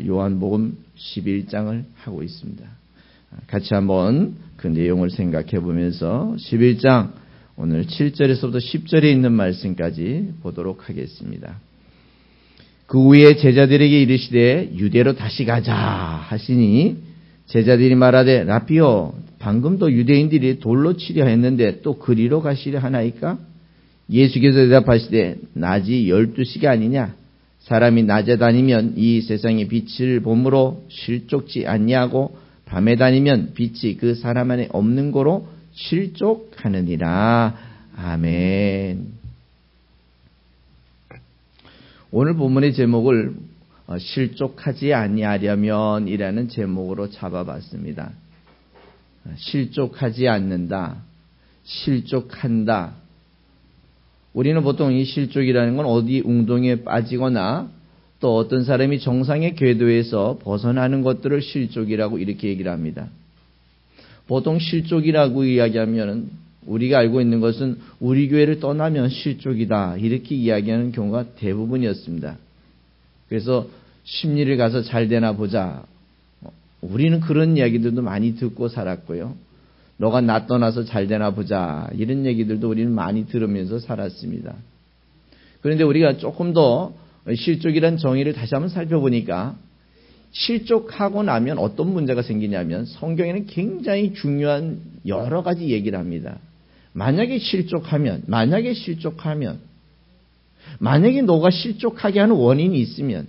요한복음 11장을 하고 있습니다. 같이 한번 그 내용을 생각해 보면서 11장 오늘 7절에서부터 10절에 있는 말씀까지 보도록 하겠습니다. 그 후에 제자들에게 이르시되 유대로 다시 가자 하시니 제자들이 말하되 라피요 방금도 유대인들이 돌로 치려 했는데 또 그리로 가시려 하나이까? 예수께서 대답하시되 낮이 12시가 아니냐? 사람이 낮에 다니면 이 세상의 빛을 보므로 실족지 않냐고 밤에 다니면 빛이 그 사람 안에 없는 거로 실족하느니라. 아멘. 오늘 본문의 제목을 실족하지 아니하려면 이라는 제목으로 잡아봤습니다. 실족하지 않는다. 실족한다. 우리는 보통 이 실족이라는 건 어디 웅동에 빠지거나 또 어떤 사람이 정상의 궤도에서 벗어나는 것들을 실족이라고 이렇게 얘기를 합니다. 보통 실족이라고 이야기하면 우리가 알고 있는 것은 우리 교회를 떠나면 실족이다 이렇게 이야기하는 경우가 대부분이었습니다. 그래서 심리를 가서 잘 되나 보자. 우리는 그런 이야기들도 많이 듣고 살았고요. 너가 나 떠나서 잘 되나 보자 이런 얘기들도 우리는 많이 들으면서 살았습니다. 그런데 우리가 조금 더 실족이란 정의를 다시 한번 살펴보니까 실족하고 나면 어떤 문제가 생기냐면 성경에는 굉장히 중요한 여러 가지 얘기를 합니다. 만약에 너가 실족하게 하는 원인이 있으면,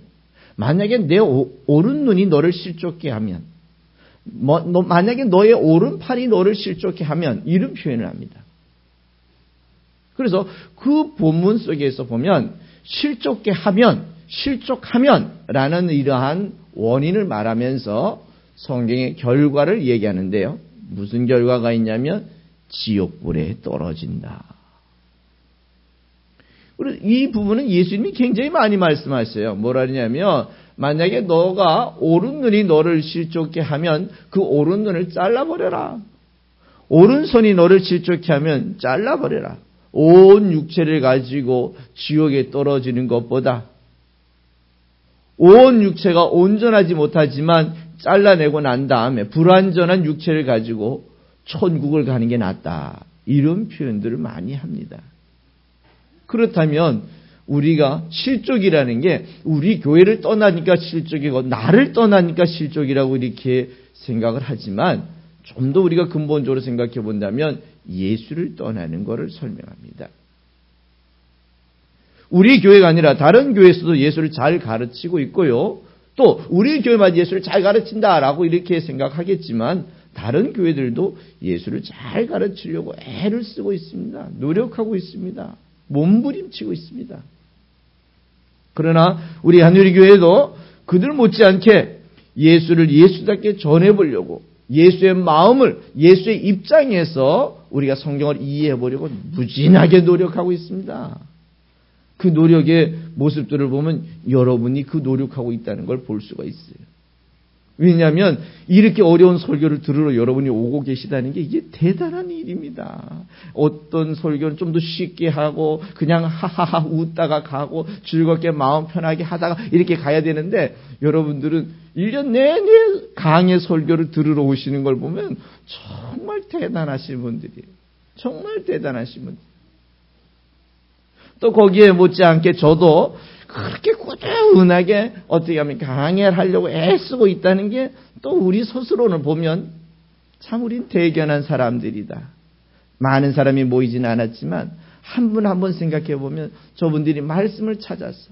만약에 내 오른 눈이 너를 실족해 하면, 만약에 너의 오른팔이 너를 실족해 하면 이런 표현을 합니다. 그래서 그 본문 속에서 보면 실족하면 라는 이러한 원인을 말하면서 성경의 결과를 얘기하는데요. 무슨 결과가 있냐면 지옥불에 떨어진다. 그리고 이 부분은 예수님이 굉장히 많이 말씀하세요. 뭐라 하냐면 만약에 너가 오른눈이 너를 실족해 하면 그 오른눈을 잘라버려라. 오른손이 너를 실족해 하면 잘라버려라. 온 육체를 가지고 지옥에 떨어지는 것보다 온 육체가 온전하지 못하지만 잘라내고 난 다음에 불완전한 육체를 가지고 천국을 가는 게 낫다. 이런 표현들을 많이 합니다. 그렇다면 우리가 실족이라는 게 우리 교회를 떠나니까 실족이고 나를 떠나니까 실족이라고 이렇게 생각을 하지만 좀 더 우리가 근본적으로 생각해 본다면 예수를 떠나는 것을 설명합니다. 우리 교회가 아니라 다른 교회에서도 예수를 잘 가르치고 있고요. 또 우리 교회만 예수를 잘 가르친다라고 이렇게 생각하겠지만 다른 교회들도 예수를 잘 가르치려고 애를 쓰고 있습니다. 노력하고 있습니다. 몸부림치고 있습니다. 그러나 우리 한유리교회도 그들 못지않게 예수를 예수답게 전해보려고 예수의 마음을 예수의 입장에서 우리가 성경을 이해해보려고 무진하게 노력하고 있습니다. 그 노력의 모습들을 보면 여러분이 그 노력하고 있다는 걸 볼 수가 있어요. 왜냐하면 이렇게 어려운 설교를 들으러 여러분이 오고 계시다는 게 이게 대단한 일입니다. 어떤 설교는 좀 더 쉽게 하고 그냥 하하하 웃다가 가고 즐겁게 마음 편하게 하다가 이렇게 가야 되는데 여러분들은 1년 내내 강의 설교를 들으러 오시는 걸 보면 정말 대단하신 분들이에요. 정말 대단하신 분들. 또 거기에 못지않게 저도 그렇게 꾸준하게 어떻게 하면 강의를 하려고 애쓰고 있다는 게 또 우리 스스로를 보면 참 우린 대견한 사람들이다. 많은 사람이 모이지는 않았지만 한 분 한 분 생각해 보면 저분들이 말씀을 찾았어.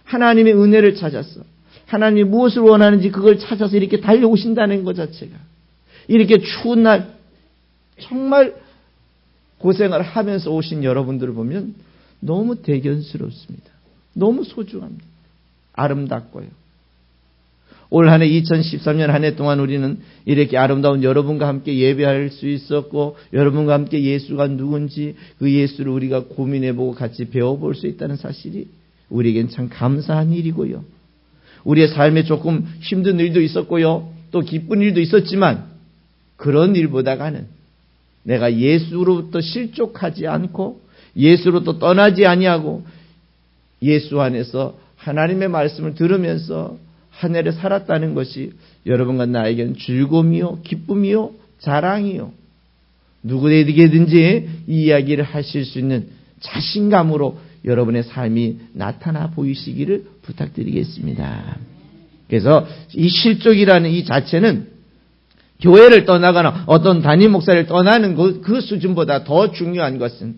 하나님의 은혜를 찾았어. 하나님이 무엇을 원하는지 그걸 찾아서 이렇게 달려오신다는 것 자체가 이렇게 추운 날 정말 고생을 하면서 오신 여러분들을 보면 너무 대견스럽습니다. 너무 소중합니다. 아름답고요. 올 한 해 2013년 한 해 동안 우리는 이렇게 아름다운 여러분과 함께 예배할 수 있었고 여러분과 함께 예수가 누군지 그 예수를 우리가 고민해보고 같이 배워볼 수 있다는 사실이 우리에겐 참 감사한 일이고요. 우리의 삶에 조금 힘든 일도 있었고요. 또 기쁜 일도 있었지만 그런 일보다가는 내가 예수로부터 실족하지 않고 예수로부터 떠나지 아니하고 예수 안에서 하나님의 말씀을 들으면서 한 해를 살았다는 것이 여러분과 나에게는 즐거움이요, 기쁨이요, 자랑이요. 누구에게든지 이 이야기를 하실 수 있는 자신감으로 여러분의 삶이 나타나 보이시기를 부탁드리겠습니다. 그래서 이 실족이라는 이 자체는 교회를 떠나거나 어떤 담임 목사를 떠나는 그 수준보다 더 중요한 것은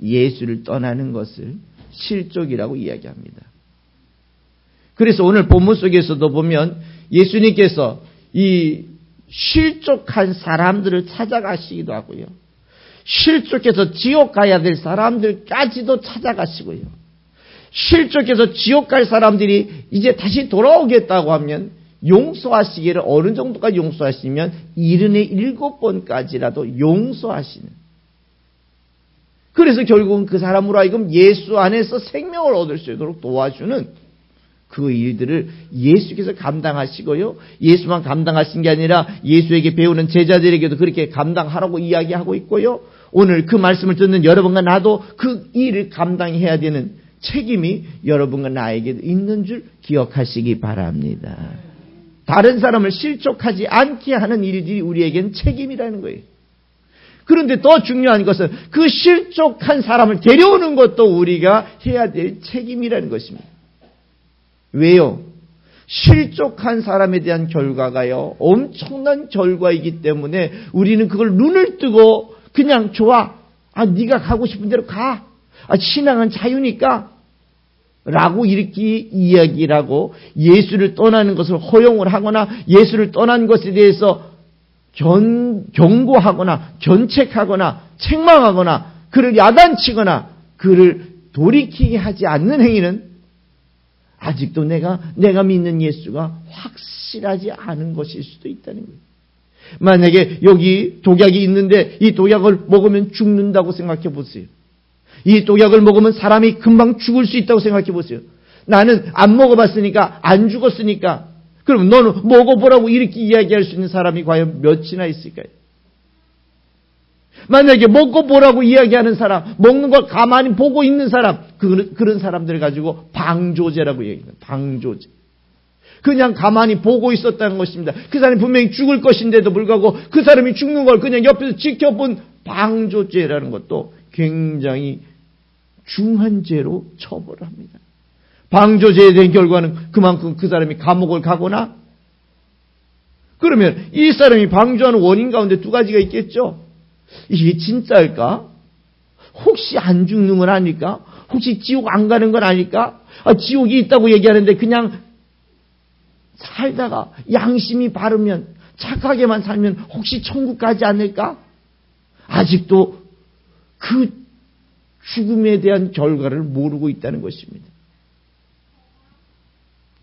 예수를 떠나는 것을 실족이라고 이야기합니다. 그래서 오늘 본문 속에서도 보면 예수님께서 이 실족한 사람들을 찾아가시기도 하고요. 실족해서 지옥 가야 될 사람들까지도 찾아가시고요. 실족해서 지옥 갈 사람들이 이제 다시 돌아오겠다고 하면 용서하시기를 어느 정도까지 용서하시면 77번까지라도 용서하시는. 그래서 결국은 그 사람으로 하여금 예수 안에서 생명을 얻을 수 있도록 도와주는 그 일들을 예수께서 감당하시고요. 예수만 감당하신 게 아니라 예수에게 배우는 제자들에게도 그렇게 감당하라고 이야기하고 있고요. 오늘 그 말씀을 듣는 여러분과 나도 그 일을 감당해야 되는 책임이 여러분과 나에게 있는 줄 기억하시기 바랍니다. 다른 사람을 실족하지 않게 하는 일들이 우리에겐 책임이라는 거예요. 그런데 더 중요한 것은 그 실족한 사람을 데려오는 것도 우리가 해야 될 책임이라는 것입니다. 왜요? 실족한 사람에 대한 결과가요, 엄청난 결과이기 때문에 우리는 그걸 눈을 뜨고 그냥 좋아. 네가 가고 싶은 대로 가. 신앙은 자유니까. 라고 이렇게 이야기를 하고 예수를 떠나는 것을 허용을 하거나 예수를 떠난 것에 대해서 경고하거나 견책하거나 책망하거나 그를 야단치거나 그를 돌이키게 하지 않는 행위는 아직도 내가 믿는 예수가 확실하지 않은 것일 수도 있다는 거예요. 만약에 여기 독약이 있는데 이 독약을 먹으면 죽는다고 생각해 보세요. 이 독약을 먹으면 사람이 금방 죽을 수 있다고 생각해 보세요. 나는 안 먹어봤으니까, 안 죽었으니까. 그럼 너는 먹어보라고 이렇게 이야기할 수 있는 사람이 과연 몇이나 있을까요? 만약에 먹어보라고 이야기하는 사람, 먹는 걸 가만히 보고 있는 사람, 그런 사람들을 가지고 방조제라고 얘기합니다. 방조제. 그냥 가만히 보고 있었다는 것입니다. 그 사람이 분명히 죽을 것인데도 불구하고 그 사람이 죽는 걸 그냥 옆에서 지켜본 방조죄라는 것도 굉장히 중한 죄로 처벌을 합니다. 방조죄에 대한 결과는 그만큼 그 사람이 감옥을 가거나, 그러면 이 사람이 방조하는 원인 가운데 두 가지가 있겠죠. 이게 진짜일까? 혹시 안 죽는 건 아닐까? 혹시 지옥 안 가는 건 아닐까? 지옥이 있다고 얘기하는데 그냥 살다가 양심이 바르면, 착하게만 살면 혹시 천국 가지 않을까? 아직도 그 죽음에 대한 결과를 모르고 있다는 것입니다.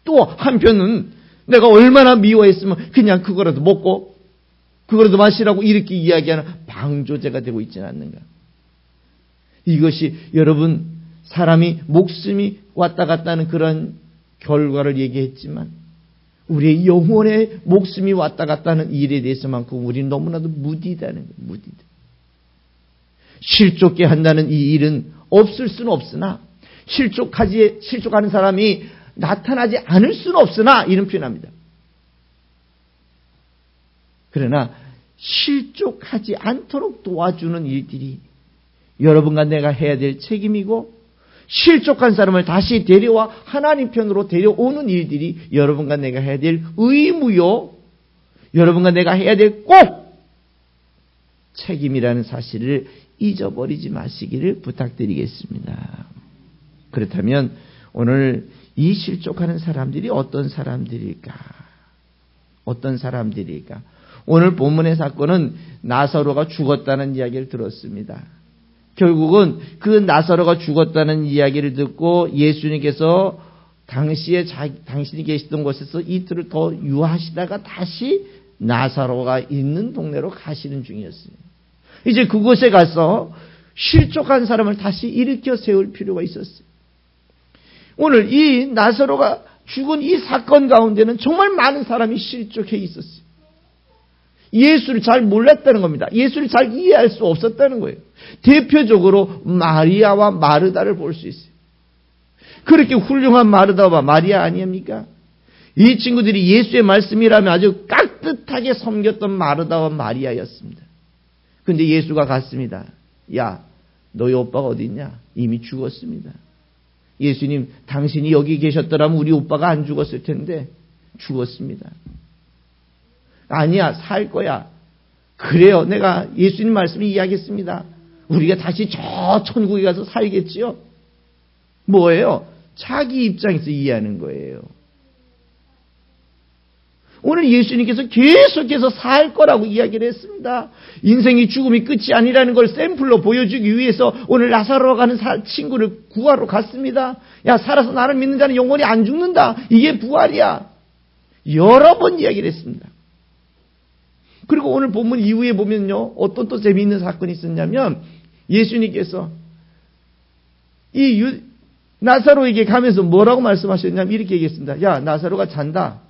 또 한편은 내가 얼마나 미워했으면 그냥 그거라도 먹고 그거라도 마시라고 이렇게 이야기하는 방조제가 되고 있지는 않는가. 이것이 여러분, 사람이 목숨이 왔다 갔다 하는 그런 결과를 얘기했지만 우리의 영혼의 목숨이 왔다 갔다 하는 일에 대해서만큼 우리는 너무나도 무디다는 거예요. 무디다. 실족게 한다는 이 일은 없을 수는 없으나 실족하는 사람이 나타나지 않을 수는 없으나 이런 표현합니다. 그러나 실족하지 않도록 도와주는 일들이 여러분과 내가 해야 될 책임이고, 실족한 사람을 다시 데려와 하나님 편으로 데려오는 일들이 여러분과 내가 해야 될 의무요, 여러분과 내가 해야 될 꼭 책임이라는 사실을 잊어버리지 마시기를 부탁드리겠습니다. 그렇다면 오늘 이 실족하는 사람들이 어떤 사람들일까? 어떤 사람들일까? 오늘 본문의 사건은 나사로가 죽었다는 이야기를 들었습니다. 결국은 그 나사로가 죽었다는 이야기를 듣고 예수님께서 당신이 계시던 곳에서 이틀을 더 유하시다가 다시 나사로가 있는 동네로 가시는 중이었어요. 이제 그곳에 가서 실족한 사람을 다시 일으켜 세울 필요가 있었어요. 오늘 이 나사로가 죽은 이 사건 가운데는 정말 많은 사람이 실족해 있었어요. 예수를 잘 몰랐다는 겁니다. 예수를 잘 이해할 수 없었다는 거예요. 대표적으로 마리아와 마르다를 볼 수 있어요. 그렇게 훌륭한 마르다와 마리아 아닙니까? 이 친구들이 예수의 말씀이라면 아주 깍듯하게 섬겼던 마르다와 마리아였습니다. 근데 예수가 갔습니다. 야, 너희 오빠가 어디 있냐? 이미 죽었습니다. 예수님, 당신이 여기 계셨더라면 우리 오빠가 안 죽었을 텐데 죽었습니다. 아니야, 살 거야. 그래요. 내가 예수님 말씀을 이야기했습니다. 우리가 다시 저 천국에 가서 살겠지요. 뭐예요? 자기 입장에서 이해하는 거예요. 오늘 예수님께서 계속해서 살 거라고 이야기를 했습니다. 인생이 죽음이 끝이 아니라는 걸 샘플로 보여주기 위해서 오늘 나사로가 가는 친구를 구하러 갔습니다. 야, 살아서 나를 믿는 자는 영원히 안 죽는다. 이게 부활이야. 여러 번 이야기를 했습니다. 그리고 오늘 본문 이후에 보면요, 어떤 또 재미있는 사건이 있었냐면 예수님께서 이 나사로에게 가면서 뭐라고 말씀하셨냐면 이렇게 얘기했습니다. 야, 나사로가 잔다.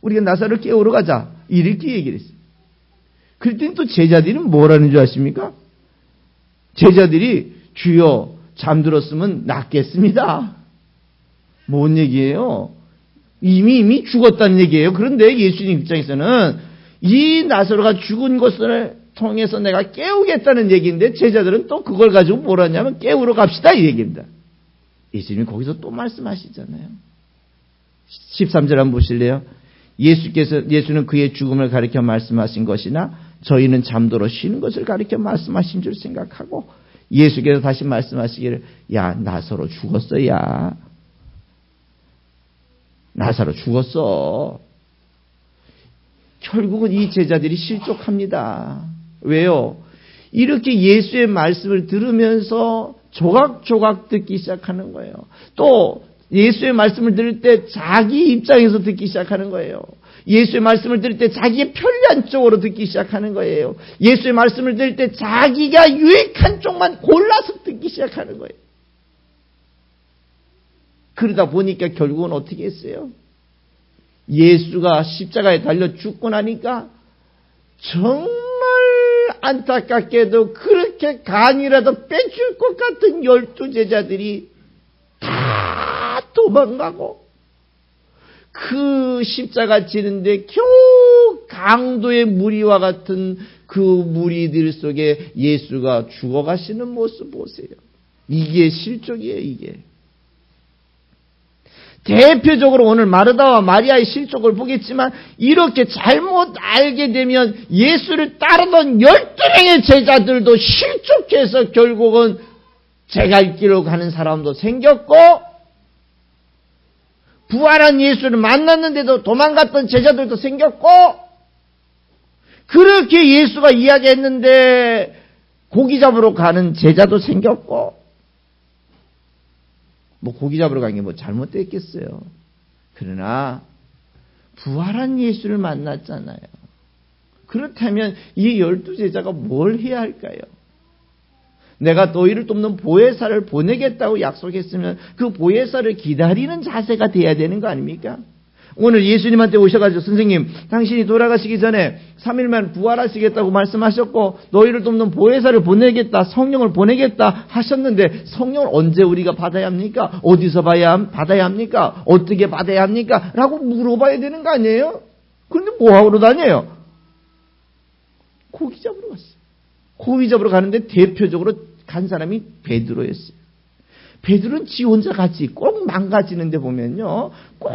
우리가 나사로를 깨우러 가자. 이렇게 얘기를 했어요. 그랬더니 또 제자들은 뭐라는 줄 아십니까? 제자들이 주여 잠들었으면 낫겠습니다. 뭔 얘기예요? 이미 죽었다는 얘기예요. 그런데 예수님 입장에서는 이 나사로가 죽은 것을 통해서 내가 깨우겠다는 얘기인데 제자들은 또 그걸 가지고 뭐라냐면 깨우러 갑시다 이 얘기입니다. 예수님이 거기서 또 말씀하시잖아요. 13절 한번 보실래요? 예수는 그의 죽음을 가리켜 말씀하신 것이나 저희는 잠들어 쉬는 것을 가리켜 말씀하신 줄 생각하고 예수께서 다시 말씀하시기를 야, 나사로 죽었어. 야, 나사로 죽었어. 결국은 이 제자들이 실족합니다. 왜요? 이렇게 예수의 말씀을 들으면서 조각조각 듣기 시작하는 거예요. 또 예수의 말씀을 들을 때 자기 입장에서 듣기 시작하는 거예요. 예수의 말씀을 들을 때 자기의 편리한 쪽으로 듣기 시작하는 거예요. 예수의 말씀을 들을 때 자기가 유익한 쪽만 골라서 듣기 시작하는 거예요. 그러다 보니까 결국은 어떻게 했어요? 예수가 십자가에 달려 죽고 나니까 정말 안타깝게도 그렇게 간이라도 빼줄 것 같은 12제자들이 다 도망가고 그 십자가 지는데 겨우 강도의 무리와 같은 그 무리들 속에 예수가 죽어가시는 모습 보세요. 이게 실족이에요. 이게. 대표적으로 오늘 마르다와 마리아의 실족을 보겠지만 이렇게 잘못 알게 되면 예수를 따르던 12명의 제자들도 실족해서 결국은 제갈 길로 가는 사람도 생겼고 부활한 예수를 만났는데도 도망갔던 제자들도 생겼고 그렇게 예수가 이야기했는데 고기 잡으러 가는 제자도 생겼고 뭐 고기 잡으러 간 게 뭐 잘못됐겠어요. 그러나 부활한 예수를 만났잖아요. 그렇다면 이 12제자가 뭘 해야 할까요? 내가 너희를 돕는 보혜사를 보내겠다고 약속했으면 그 보혜사를 기다리는 자세가 돼야 되는 거 아닙니까? 오늘 예수님한테 오셔가지고 선생님 당신이 돌아가시기 전에 3일만 부활하시겠다고 말씀하셨고 너희를 돕는 보혜사를 보내겠다 성령을 보내겠다 하셨는데 성령을 언제 우리가 받아야 합니까? 어디서 받아야 합니까? 어떻게 받아야 합니까? 라고 물어봐야 되는 거 아니에요? 그런데 뭐하러 다녀요? 고기 잡으러 갔어요. 고기 잡으러 가는데 대표적으로 간 사람이 베드로였어요. 베드로는 지 혼자 같이 꼭 망가지는데 보면요. 꼭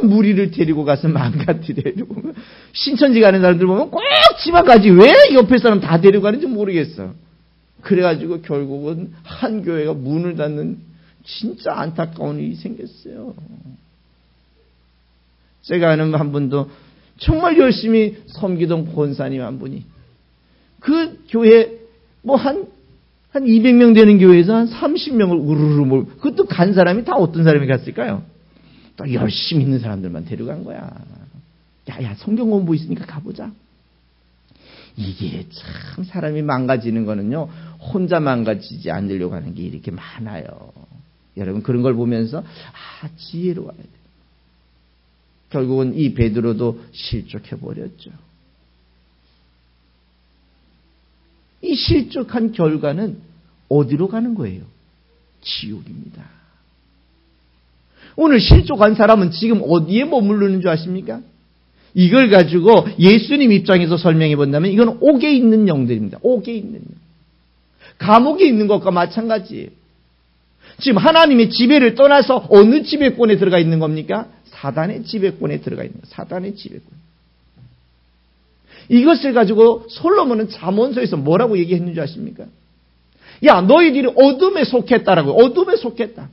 무리를 데리고 가서 망가뜨려고. 신천지 가는 사람들 보면 꼭 지만 가지. 왜 옆에 사람 다 데리고 가는지 모르겠어. 그래가지고 결국은 한 교회가 문을 닫는 진짜 안타까운 일이 생겼어요. 제가 아는 한 분도 정말 열심히 섬기던 권사님 한 분이 그 교회 한 200명 되는 교회에서 한 30명을 우르르 몰고 그것도 간 사람이 다 어떤 사람이 갔을까요? 또 열심히 있는 사람들만 데려간 거야. 야 성경 공부 있으니까 가보자. 이게 참 사람이 망가지는 거는요. 혼자 망가지지 않으려고 하는 게 이렇게 많아요. 여러분 그런 걸 보면서 지혜로워야 돼. 결국은 이 베드로도 실족해버렸죠. 이 실족한 결과는 어디로 가는 거예요? 지옥입니다. 오늘 실족한 사람은 지금 어디에 머무르는 줄 아십니까? 이걸 가지고 예수님 입장에서 설명해 본다면 이건 옥에 있는 영들입니다. 옥에 있는 영. 감옥에 있는 것과 마찬가지예요. 지금 하나님의 지배를 떠나서 어느 지배권에 들어가 있는 겁니까? 사단의 지배권에 들어가 있는 거예요. 사단의 지배권. 이것을 가지고 솔로몬은 잠언서에서 뭐라고 얘기했는 줄 아십니까? 야, 너희들이 어둠에 속했다라고요. 어둠에 속했다.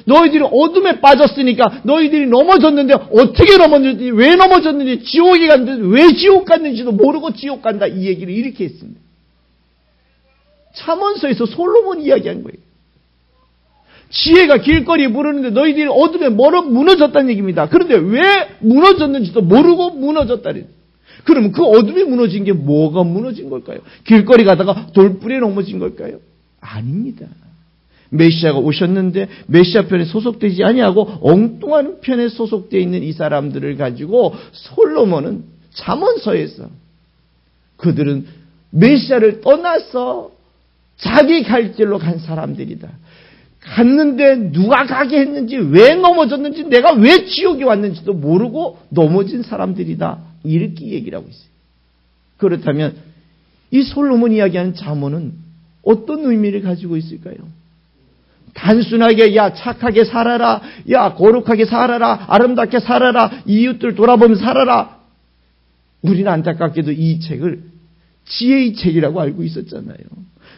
너희들이 어둠에 빠졌으니까 너희들이 넘어졌는데 어떻게 넘어졌는지, 왜 넘어졌는지, 지옥에 갔는지, 왜 지옥 갔는지도 모르고 지옥 간다. 이 얘기를 이렇게 했습니다. 잠언서에서 솔로몬 이야기한 거예요. 지혜가 길거리에 부르는데 너희들이 어둠에 무너졌다는 얘기입니다. 그런데 왜 무너졌는지도 모르고 무너졌다는. 그러면 그 어둠에 무너진 게 뭐가 무너진 걸까요? 길거리 가다가 돌불에 넘어진 걸까요? 아닙니다. 메시아가 오셨는데 메시아 편에 소속되지 아니하고 엉뚱한 편에 소속되어 있는 이 사람들을 가지고 솔로몬은 잠언서에서 그들은 메시아를 떠나서 자기 갈 길로 간 사람들이다. 갔는데 누가 가게 했는지, 왜 넘어졌는지, 내가 왜 지옥에 왔는지도 모르고 넘어진 사람들이다. 이렇게 얘기를 하고 있어요. 그렇다면 이 솔로몬 이야기하는 잠언은 어떤 의미를 가지고 있을까요? 단순하게 야 착하게 살아라, 야 거룩하게 살아라, 아름답게 살아라, 이웃들 돌아보면서 살아라. 우리는 안타깝게도 이 책을 지혜의 책이라고 알고 있었잖아요.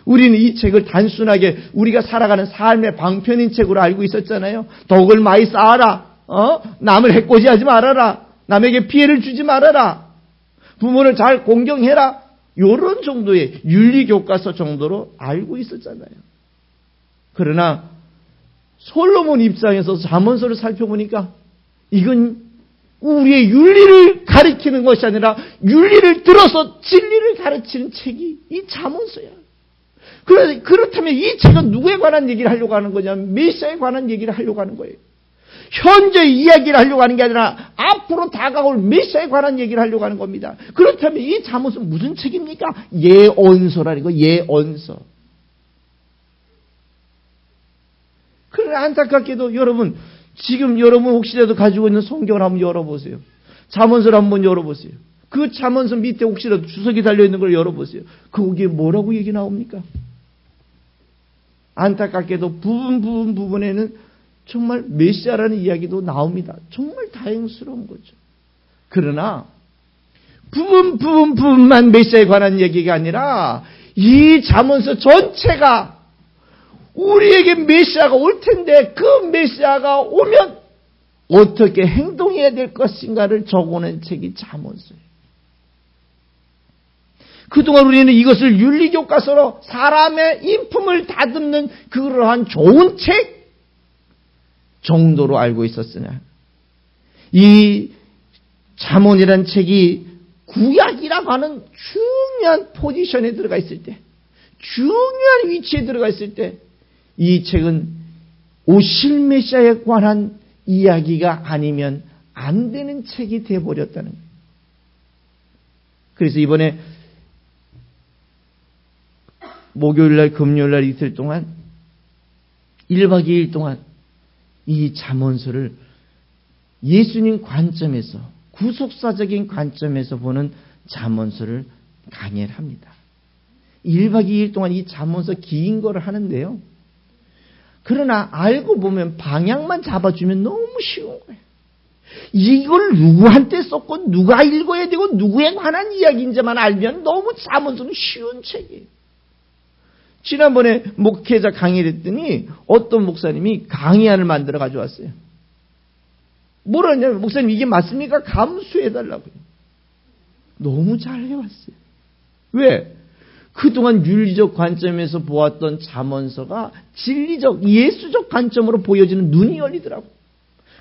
우리는 이 책을 단순하게 우리가 살아가는 삶의 방편인 책으로 알고 있었잖아요. 덕을 많이 쌓아라. 남을 해코지하지 말아라. 남에게 피해를 주지 말아라. 부모를 잘 공경해라. 이런 정도의 윤리교과서 정도로 알고 있었잖아요. 그러나 솔로몬 입장에서 잠언서를 살펴보니까 이건 우리의 윤리를 가리키는 것이 아니라 윤리를 들어서 진리를 가르치는 책이 이 잠언서야. 그렇다면 이 책은 누구에 관한 얘기를 하려고 하는 거냐면 메시아에 관한 얘기를 하려고 하는 거예요. 현재 이야기를 하려고 하는 게 아니라 앞으로 다가올 메시아에 관한 얘기를 하려고 하는 겁니다. 그렇다면 이 잠언서는 무슨 책입니까? 예언서라는 거, 예언서. 그러나 안타깝게도 여러분, 지금 여러분 혹시라도 가지고 있는 성경을 한번 열어보세요. 잠언서를 한번 열어보세요. 그 잠언서 밑에 혹시라도 주석이 달려있는 걸 열어보세요. 거기에 뭐라고 얘기 나옵니까? 안타깝게도 부분에는 정말 메시아라는 이야기도 나옵니다. 정말 다행스러운 거죠. 그러나 부분만 메시아에 관한 얘기가 아니라 이 잠언서 전체가 우리에게 메시아가 올 텐데 그 메시아가 오면 어떻게 행동해야 될 것인가를 적어낸 책이 잠언서예요. 그동안 우리는 이것을 윤리교과서로 사람의 인품을 다듬는 그러한 좋은 책 정도로 알고 있었으나 이 잠언이라는 책이 구약이라고 하는 중요한 포지션에 들어가 있을 때, 중요한 위치에 들어가 있을 때 이 책은 오실 메시아에 관한 이야기가 아니면 안 되는 책이 되어버렸다는 거예요. 그래서 이번에 목요일날 금요일날 이틀 동안 1박 2일 동안 이 잠언서를 예수님 관점에서, 구속사적인 관점에서 보는 잠언서를 강의를 합니다. 1박 2일 동안 이 잠언서 긴 거를 하는데요. 그러나 알고 보면 방향만 잡아주면 너무 쉬운 거예요. 이걸 누구한테 썼고 누가 읽어야 되고 누구에 관한 이야기인지만 알면 너무 잠언서는 쉬운 책이에요. 지난번에 목회자 강의를 했더니 어떤 목사님이 강의안을 만들어 가져왔어요. 뭐라 하냐면, 목사님 이게 맞습니까? 감수해달라고요. 너무 잘 해왔어요. 왜? 그동안 윤리적 관점에서 보았던 잠언서가 진리적, 예수적 관점으로 보여지는 눈이 열리더라고요.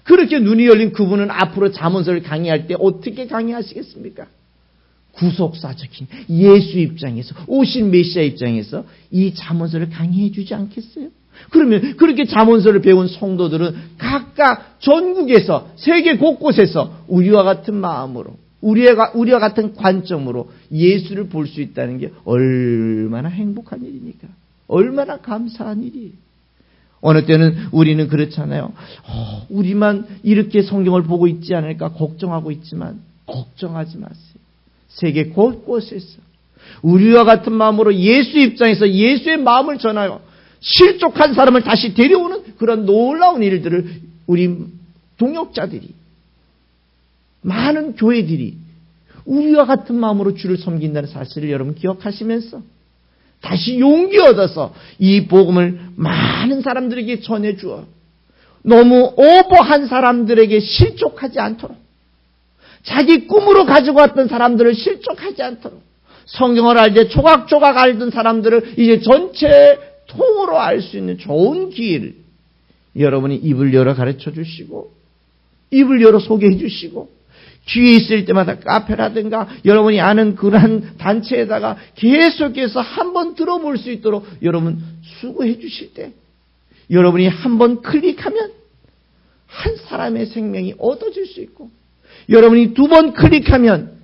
그렇게 눈이 열린 그분은 앞으로 잠언서를 강의할 때 어떻게 강의하시겠습니까? 구속사적인 예수 입장에서, 오신 메시아 입장에서 이 잠언서를 강의해 주지 않겠어요? 그러면 그렇게 잠언서를 배운 성도들은 각각 전국에서, 세계 곳곳에서 우리와 같은 마음으로, 우리와 같은 관점으로 예수를 볼 수 있다는 게 얼마나 행복한 일입니까? 얼마나 감사한 일이에요. 어느 때는 우리는 그렇잖아요. 우리만 이렇게 성경을 보고 있지 않을까 걱정하고 있지만 걱정하지 마세요. 세계 곳곳에서 우리와 같은 마음으로 예수 입장에서 예수의 마음을 전하여 실족한 사람을 다시 데려오는 그런 놀라운 일들을 우리 동역자들이, 많은 교회들이 우리와 같은 마음으로 주를 섬긴다는 사실을 여러분 기억하시면서 다시 용기 얻어서 이 복음을 많은 사람들에게 전해주어 너무 오버한 사람들에게 실족하지 않도록, 자기 꿈으로 가지고 왔던 사람들을 실족하지 않도록, 성경을 알되 조각조각 알던 사람들을 이제 전체 통으로 알 수 있는 좋은 기회를 여러분이 입을 열어 가르쳐 주시고 입을 열어 소개해 주시고 기회 있을 때마다 카페라든가 여러분이 아는 그러한 단체에다가 계속해서 한번 들어볼 수 있도록 여러분 수고해 주실 때 여러분이 한번 클릭하면 한 사람의 생명이 얻어질 수 있고 여러분이 두 번 클릭하면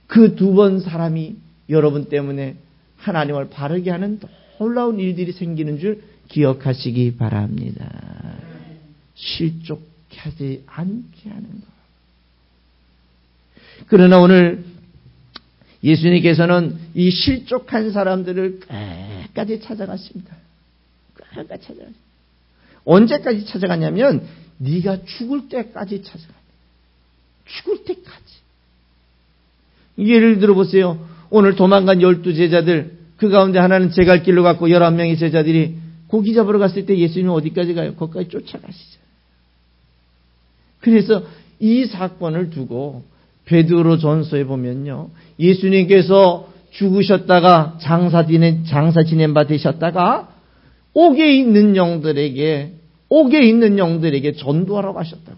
그 두 번 사람이 여러분 때문에 하나님을 바르게 하는 놀라운 일들이 생기는 줄 기억하시기 바랍니다. 실족하지 않게 하는 것. 그러나 오늘 예수님께서는 이 실족한 사람들을 끝까지 찾아가십니다. 끝까지 찾아가십니다. 언제까지 찾아가냐면 네가 죽을 때까지 찾아갑니다. 죽을 때까지. 예를 들어보세요. 오늘 도망간 12제자들 그 가운데 하나는 제 갈 길로 갔고 11명의 제자들이 고기 잡으러 갔을 때 예수님은 어디까지 가요? 거기까지 쫓아가시죠. 그래서 이 사건을 두고 베드로 전서에 보면요. 예수님께서 죽으셨다가 장사 지낸 바 되셨다가 옥에 있는 영들에게 전도하러 가셨다고.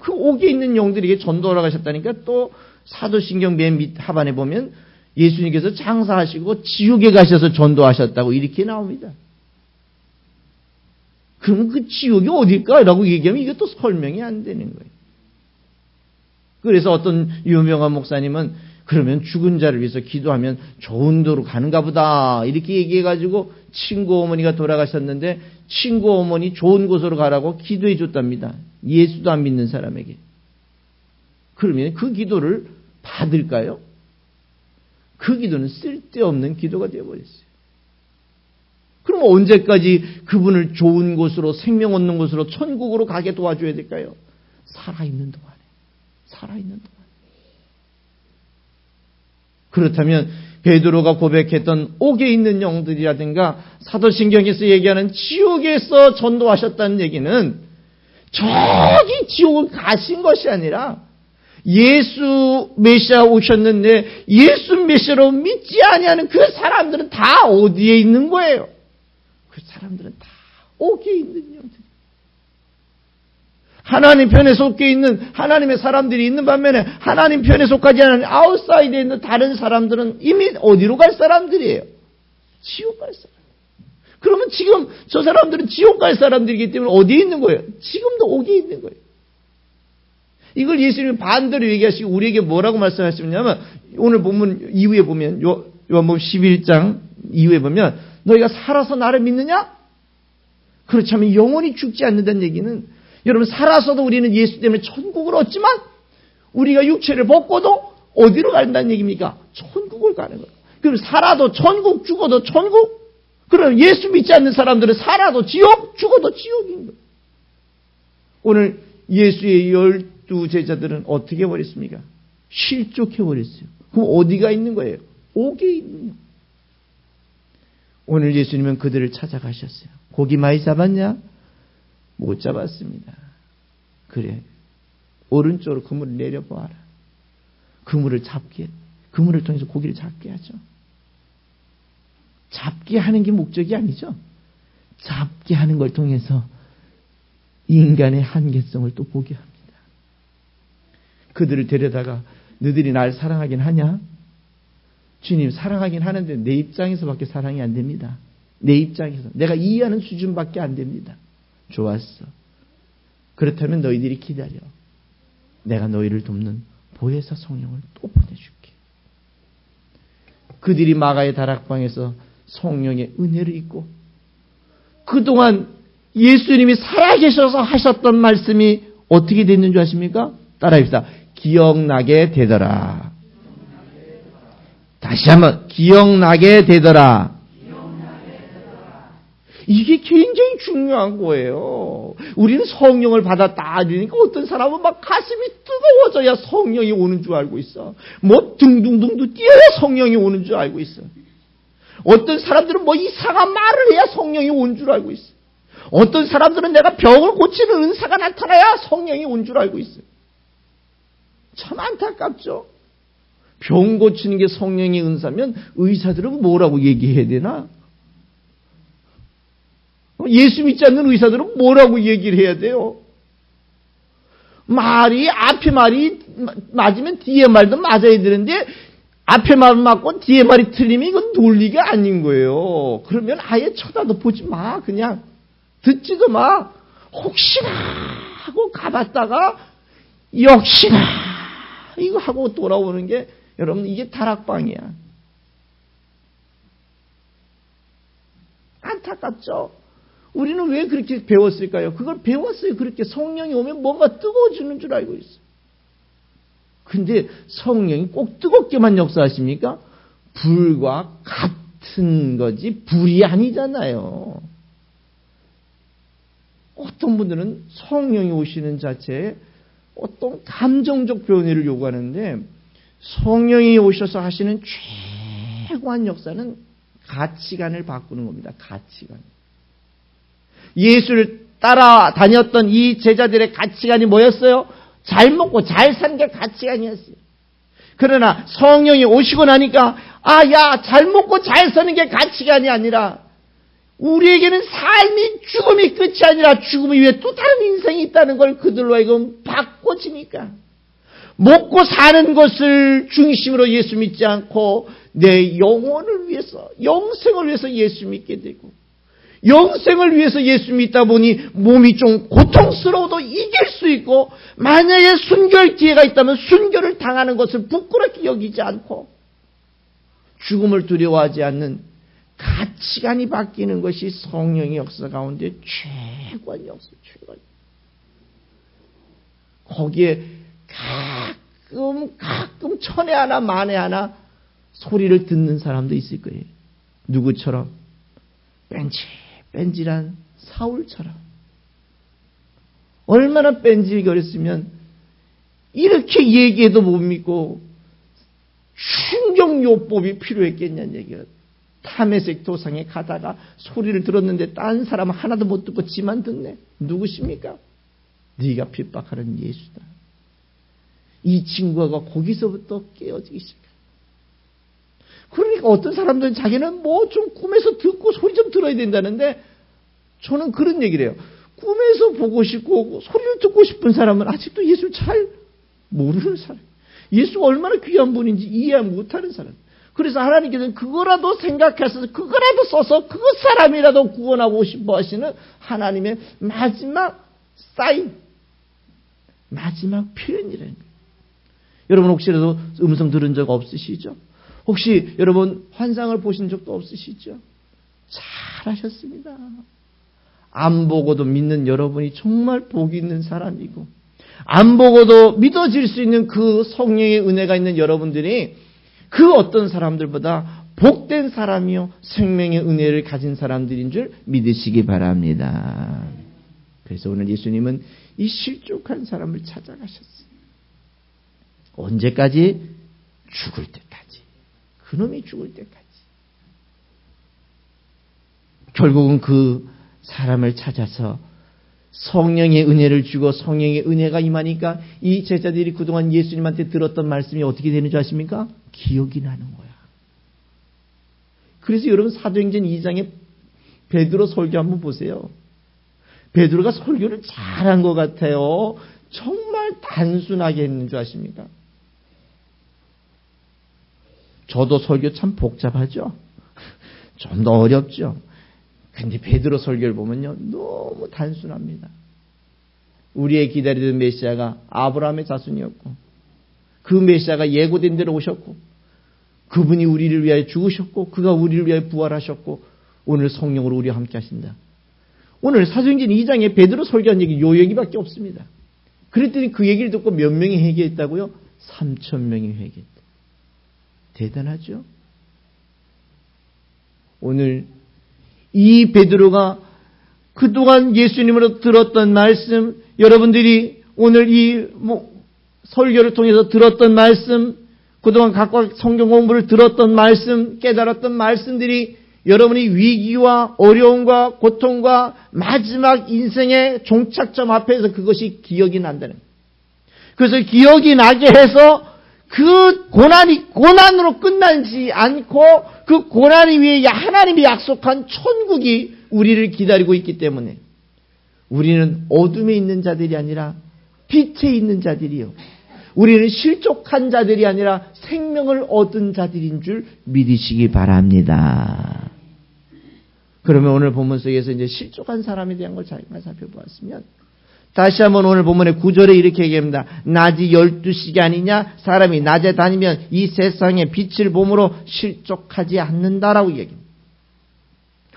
그 옥에 있는 영들에게 전도하러 가셨다니까 또 사도신경 맨 밑 하반에 보면 예수님께서 장사하시고 지옥에 가셔서 전도하셨다고 이렇게 나옵니다. 그럼 그 지옥이 어딜까라고 얘기하면 이게 또 설명이 안 되는 거예요. 그래서 어떤 유명한 목사님은 그러면 죽은 자를 위해서 기도하면 좋은 도로 가는가 보다 이렇게 얘기해가지고 친구 어머니가 돌아가셨는데 친구 어머니 좋은 곳으로 가라고 기도해 줬답니다. 예수도 안 믿는 사람에게. 그러면 그 기도를 받을까요? 그 기도는 쓸데없는 기도가 되어버렸어요. 그럼 언제까지 그분을 좋은 곳으로 생명 얻는 곳으로 천국으로 가게 도와줘야 될까요? 살아있는 동안에. 그렇다면 베드로가 고백했던 옥에 있는 영들이라든가 사도신경에서 얘기하는 지옥에서 전도하셨다는 얘기는 저기 지옥을 가신 것이 아니라 예수 메시아 오셨는데 예수 메시아로 믿지 아니하는 그 사람들은 다 어디에 있는 거예요? 그 사람들은 다 옥에 있는 영들. 하나님 편에 속해 있는 하나님의 사람들이 있는 반면에 하나님 편에 속하지 않은 아웃사이드에 있는 다른 사람들은 이미 어디로 갈 사람들이에요? 지옥 갈 사람. 그러면 지금 저 사람들은 지옥 갈 사람들이기 때문에 어디에 있는 거예요? 지금도 옥에 있는 거예요. 이걸 예수님이 반대로 얘기하시고 우리에게 뭐라고 말씀하시냐면 오늘 본문 이후에 보면 요한복음 11장 이후에 보면 너희가 살아서 나를 믿느냐? 그렇지 않으면 영원히 죽지 않는다는 얘기는 여러분 살아서도 우리는 예수 때문에 천국을 얻지만 우리가 육체를 벗고도 어디로 간다는 얘기입니까? 천국을 가는 거예요. 그럼 살아도 천국, 죽어도 천국? 그럼 예수 믿지 않는 사람들은 살아도 지옥, 죽어도 지옥인 거예요. 오늘 예수의 12제자들은 어떻게 버렸습니까? 실족해버렸어요. 그럼 어디가 있는 거예요? 옥에 있는 거. 오늘 예수님은 그들을 찾아가셨어요. 고기 많이 잡았냐? 못 잡았습니다. 그래. 오른쪽으로 그물을 내려보아라. 그물을 통해서 고기를 잡게 하죠. 잡게 하는 게 목적이 아니죠. 잡게 하는 걸 통해서 인간의 한계성을 또 보게 합니다. 그들을 데려다가 너희들이 날 사랑하긴 하냐? 주님 사랑하긴 하는데 내 입장에서밖에 사랑이 안 됩니다. 내 입장에서 내가 이해하는 수준밖에 안 됩니다. 좋았어. 그렇다면 너희들이 기다려. 내가 너희를 돕는 보혜사 성령을 또 보내줄게. 그들이 마가의 다락방에서 성령의 은혜를 입고 그동안 예수님이 살아계셔서 하셨던 말씀이 어떻게 됐는 줄 아십니까? 따라합시다. 기억나게 되더라. 다시 한번 기억나게 되더라. 이게 굉장히 중요한 거예요. 우리는 성령을 받았다 하니까 어떤 사람은 막 가슴이 뜨거워져야 성령이 오는 줄 알고 있어. 뭐 둥둥둥둥 뛰어야 성령이 오는 줄 알고 있어. 어떤 사람들은 뭐 이상한 말을 해야 성령이 온 줄 알고 있어. 어떤 사람들은 내가 병을 고치는 은사가 나타나야 성령이 온 줄 알고 있어. 참 안타깝죠. 병 고치는 게 성령의 은사면 의사들은 뭐라고 얘기해야 되나? 예수 믿지 않는 의사들은 뭐라고 얘기를 해야 돼요? 말이 앞에 말이 맞으면 뒤에 말도 맞아야 되는데 앞에 말 맞고 뒤에 말이 틀리면 이건 논리가 아닌 거예요. 그러면 아예 쳐다도 보지 마. 그냥 듣지도 마. 혹시나 하고 가봤다가 역시나 이거 하고 돌아오는 게 여러분 이게 다락방이야. 안타깝죠? 우리는 왜 그렇게 배웠을까요? 그걸 배웠어요. 그렇게 성령이 오면 뭔가 뜨거워지는 줄 알고 있어요. 근데 성령이 꼭 뜨겁게만 역사하십니까? 불과 같은 거지 불이 아니잖아요. 어떤 분들은 성령이 오시는 자체에 어떤 감정적 변화를 요구하는데 성령이 오셔서 하시는 최고한 역사는 가치관을 바꾸는 겁니다. 가치관. 예수를 따라다녔던 이 제자들의 가치관이 뭐였어요? 잘 먹고 잘 사는 게 가치관이었어요. 그러나 성령이 오시고 나니까 잘 먹고 잘 사는 게 가치관이 아니라 우리에게는 삶이 죽음이 끝이 아니라 죽음 이후에 또 다른 인생이 있다는 걸 그들로 하여금 바꿔지니까 먹고 사는 것을 중심으로 예수 믿지 않고 내 영혼을 위해서 영생을 위해서 예수 믿게 되고 영생을 위해서 예수 믿다 보니 몸이 좀 고통스러워도 이길 수 있고 만약에 순교할 기회가 있다면 순교를 당하는 것을 부끄럽게 여기지 않고 죽음을 두려워하지 않는 가치관이 바뀌는 것이 성령의 역사 가운데 최고의 역사, 최고의. 거기에 가끔 천에 하나 만에 하나 소리를 듣는 사람도 있을 거예요. 누구처럼? 뺀질뺀질한 사울처럼. 얼마나 뺀질거렸으면 이렇게 얘기해도 못 믿고 충격요법이 필요했겠냐는 얘기가. 타메색 도상에 가다가 소리를 들었는데 딴 사람 하나도 못 듣고 지만 듣네. 누구십니까? 네가 핍박하는 예수다. 이 친구가 거기서부터 깨어지기 시작해요. 그러니까 어떤 사람들은 자기는 뭐 좀 꿈에서 듣고 소리 좀 들어야 된다는데 저는 그런 얘기를 해요. 꿈에서 보고 싶고 소리를 듣고 싶은 사람은 아직도 예수를 잘 모르는 사람. 예수가 얼마나 귀한 분인지 이해 못하는 사람. 그래서 하나님께서는 그거라도 생각해서 그거라도 써서 그 사람이라도 구원하고 싶어 하시는 하나님의 마지막 사인, 마지막 표현이라는 거예요. 여러분 혹시라도 음성 들은 적 없으시죠? 혹시 여러분 환상을 보신 적도 없으시죠? 잘하셨습니다. 안 보고도 믿는 여러분이 정말 복이 있는 사람이고 안 보고도 믿어질 수 있는 그 성령의 은혜가 있는 여러분들이 그 어떤 사람들보다 복된 사람이요 생명의 은혜를 가진 사람들인 줄 믿으시기 바랍니다. 그래서 오늘 예수님은 이 실족한 사람을 찾아가셨어요. 언제까지? 죽을 때까지. 그놈이 죽을 때까지. 결국은 그 사람을 찾아서 성령의 은혜를 주고 성령의 은혜가 임하니까 이 제자들이 그동안 예수님한테 들었던 말씀이 어떻게 되는 줄 아십니까? 기억이 나는 거야. 그래서 여러분 사도행전 2장에 베드로 설교 한번 보세요. 베드로가 설교를 잘한 것 같아요. 정말 단순하게 했는 줄 아십니까? 저도 설교 참 복잡하죠. 좀 더 어렵죠. 근데 베드로 설교를 보면요. 너무 단순합니다. 우리의 기다리던 메시아가 아브라함의 자손이었고 그 메시아가 예고된 대로 오셨고 그분이 우리를 위하여 죽으셨고 그가 우리를 위하여 부활하셨고 오늘 성령으로 우리와 함께 하신다. 오늘 사도행전 2장에 베드로 설교한 얘기 요 얘기밖에 없습니다. 그랬더니 그 얘기를 듣고 몇 명이 회개했다고요? 3,000명이 회개했다. 대단하죠? 오늘 이 베드로가 그동안 예수님으로 들었던 말씀, 여러분들이 오늘 이 설교를 통해서 들었던 말씀, 그동안 각각 성경 공부를 들었던 말씀, 깨달았던 말씀들이 여러분이 위기와 어려움과 고통과 마지막 인생의 종착점 앞에서 그것이 기억이 난다는 거예요. 그래서 기억이 나게 해서 그 고난으로 끝나지 않고 그 고난 위에 하나님이 약속한 천국이 우리를 기다리고 있기 때문에 우리는 어둠에 있는 자들이 아니라 빛에 있는 자들이요. 우리는 실족한 자들이 아니라 생명을 얻은 자들인 줄 믿으시기 바랍니다. 그러면 오늘 본문 속에서 이제 실족한 사람에 대한 걸 잠깐 살펴보았으면 다시 한번 오늘 본문의 9절에 이렇게 얘기합니다. 낮이 12시간이냐 사람이 낮에 다니면 이 세상의 빛을 봄으로 실족하지 않는다라고 얘기합니다.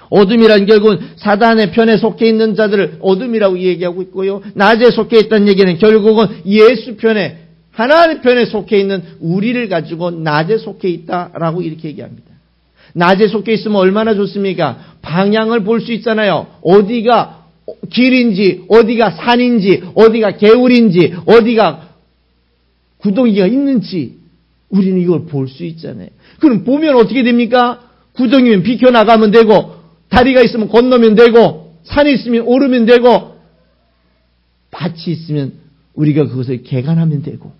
어둠이란 결국은 사단의 편에 속해 있는 자들을 어둠이라고 얘기하고 있고요. 낮에 속해 있다는 얘기는 결국은 예수 편에 하나님 편에 속해 있는 우리를 가지고 낮에 속해 있다라고 이렇게 얘기합니다. 낮에 속해 있으면 얼마나 좋습니까? 방향을 볼 수 있잖아요. 어디가 길인지, 어디가 산인지, 어디가 개울인지, 어디가 구덩이가 있는지 우리는 이걸 볼 수 있잖아요. 그럼 보면 어떻게 됩니까? 구덩이면 비켜나가면 되고, 다리가 있으면 건너면 되고, 산이 있으면 오르면 되고, 밭이 있으면 우리가 그것을 개간하면 되고,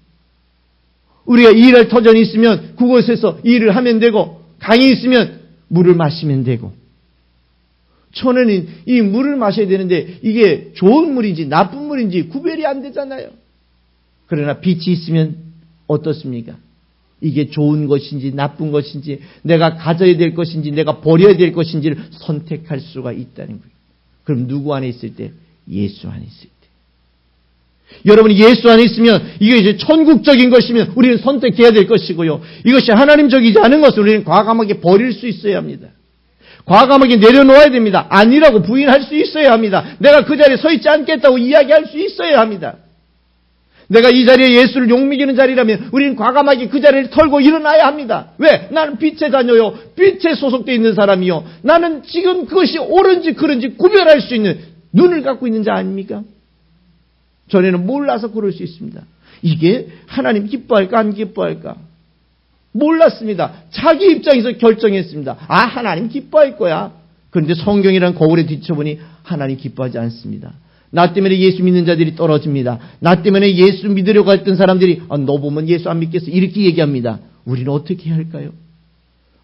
우리가 일할 터전이 있으면 그곳에서 일을 하면 되고, 강이 있으면 물을 마시면 되고, 천연인 이 물을 마셔야 되는데 이게 좋은 물인지 나쁜 물인지 구별이 안 되잖아요. 그러나 빛이 있으면 어떻습니까? 이게 좋은 것인지 나쁜 것인지 내가 가져야 될 것인지 내가 버려야 될 것인지를 선택할 수가 있다는 거예요. 그럼 누구 안에 있을 때? 예수 안에 있을 때. 여러분이 예수 안에 있으면 이게 이제 천국적인 것이면 우리는 선택해야 될 것이고요. 이것이 하나님적이지 않은 것을 우리는 과감하게 버릴 수 있어야 합니다. 과감하게 내려놓아야 됩니다. 아니라고 부인할 수 있어야 합니다. 내가 그 자리에 서 있지 않겠다고 이야기할 수 있어야 합니다. 내가 이 자리에 예수를 욕먹이는 자리라면 우리는 과감하게 그 자리를 털고 일어나야 합니다. 왜? 나는 빛의 자녀요. 빛에 소속되어 있는 사람이요. 나는 지금 그것이 옳은지 그른지 구별할 수 있는 눈을 갖고 있는 자 아닙니까? 전에는 몰라서 그럴 수 있습니다. 이게 하나님 기뻐할까 안 기뻐할까? 몰랐습니다. 자기 입장에서 결정했습니다. 아, 하나님 기뻐할 거야. 그런데 성경이란 거울에 뒤쳐보니 하나님 기뻐하지 않습니다. 나 때문에 예수 믿는 자들이 떨어집니다. 나 때문에 예수 믿으려고 했던 사람들이 너 보면 예수 안 믿겠어 이렇게 얘기합니다. 우리는 어떻게 해야 할까요?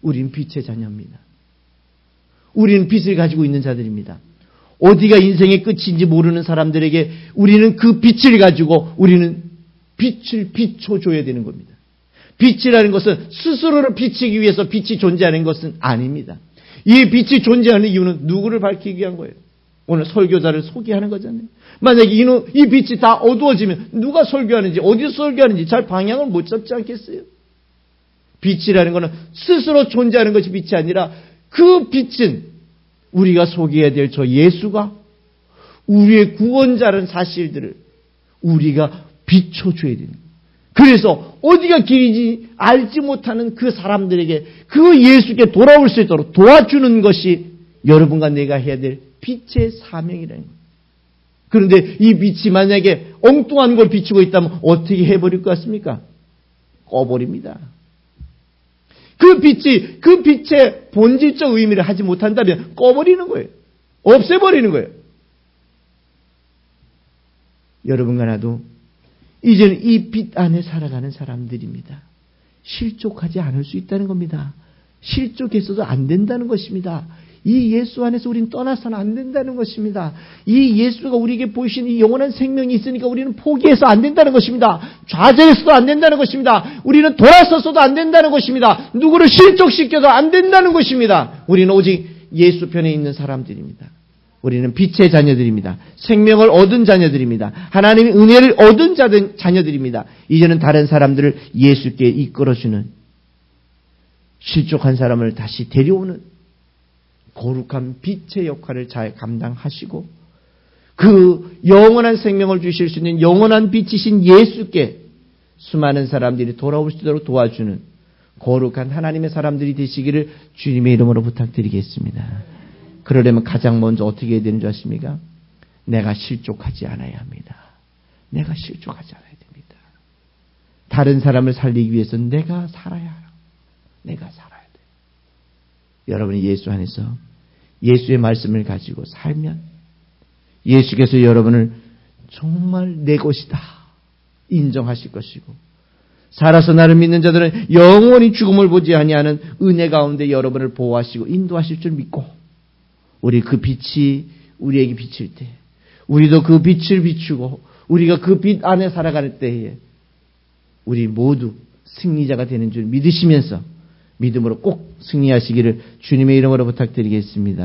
우리는 빛의 자녀입니다. 우리는 빛을 가지고 있는 자들입니다. 어디가 인생의 끝인지 모르는 사람들에게 우리는 그 빛을 가지고 우리는 빛을 비춰줘야 되는 겁니다. 빛이라는 것은 스스로를 비치기 위해서 빛이 존재하는 것은 아닙니다. 이 빛이 존재하는 이유는 누구를 밝히기 위한 거예요? 오늘 설교자를 소개하는 거잖아요. 만약에 이 빛이 다 어두워지면 누가 설교하는지 어디서 설교하는지 잘 방향을 못 잡지 않겠어요? 빛이라는 것은 스스로 존재하는 것이 빛이 아니라 그 빛은 우리가 소개해야 될 저 예수가 우리의 구원자라는 사실들을 우리가 비춰줘야 되는 거예요. 그래서 어디가 길인지 알지 못하는 그 사람들에게 그 예수께 돌아올 수 있도록 도와주는 것이 여러분과 내가 해야 될 빛의 사명이라는 거예요. 그런데 이 빛이 만약에 엉뚱한 걸 비추고 있다면 어떻게 해버릴 것 같습니까? 꺼버립니다. 그 빛의 본질적 의미를 하지 못한다면 꺼버리는 거예요. 없애버리는 거예요. 여러분과 나도 이제는 이 빛 안에 살아가는 사람들입니다. 실족하지 않을 수 있다는 겁니다. 실족했어도 안 된다는 것입니다. 이 예수 안에서 우리는 떠나서는 안 된다는 것입니다. 이 예수가 우리에게 보이신 이 영원한 생명이 있으니까 우리는 포기해서 안 된다는 것입니다. 좌절해서도 안 된다는 것입니다. 우리는 돌아서서도 안 된다는 것입니다. 누구를 실족시켜도 안 된다는 것입니다. 우리는 오직 예수 편에 있는 사람들입니다. 우리는 빛의 자녀들입니다. 생명을 얻은 자녀들입니다. 하나님의 은혜를 얻은 자녀들입니다. 이제는 다른 사람들을 예수께 이끌어주는 실족한 사람을 다시 데려오는 거룩한 빛의 역할을 잘 감당하시고 그 영원한 생명을 주실 수 있는 영원한 빛이신 예수께 수많은 사람들이 돌아올 수 있도록 도와주는 거룩한 하나님의 사람들이 되시기를 주님의 이름으로 부탁드리겠습니다. 그러려면 가장 먼저 어떻게 해야 되는 줄 아십니까? 내가 실족하지 않아야 합니다. 내가 실족하지 않아야 됩니다. 다른 사람을 살리기 위해서 내가 살아야 해요. 내가 살아야 돼요. 여러분이 예수 안에서 예수의 말씀을 가지고 살면 예수께서 여러분을 정말 내 것이다 인정하실 것이고 살아서 나를 믿는 자들은 영원히 죽음을 보지 아니하는 은혜 가운데 여러분을 보호하시고 인도하실 줄 믿고 우리 그 빛이 우리에게 비칠 때 우리도 그 빛을 비추고 우리가 그 빛 안에 살아갈 때에 우리 모두 승리자가 되는 줄 믿으시면서 믿음으로 꼭 승리하시기를 주님의 이름으로 부탁드리겠습니다.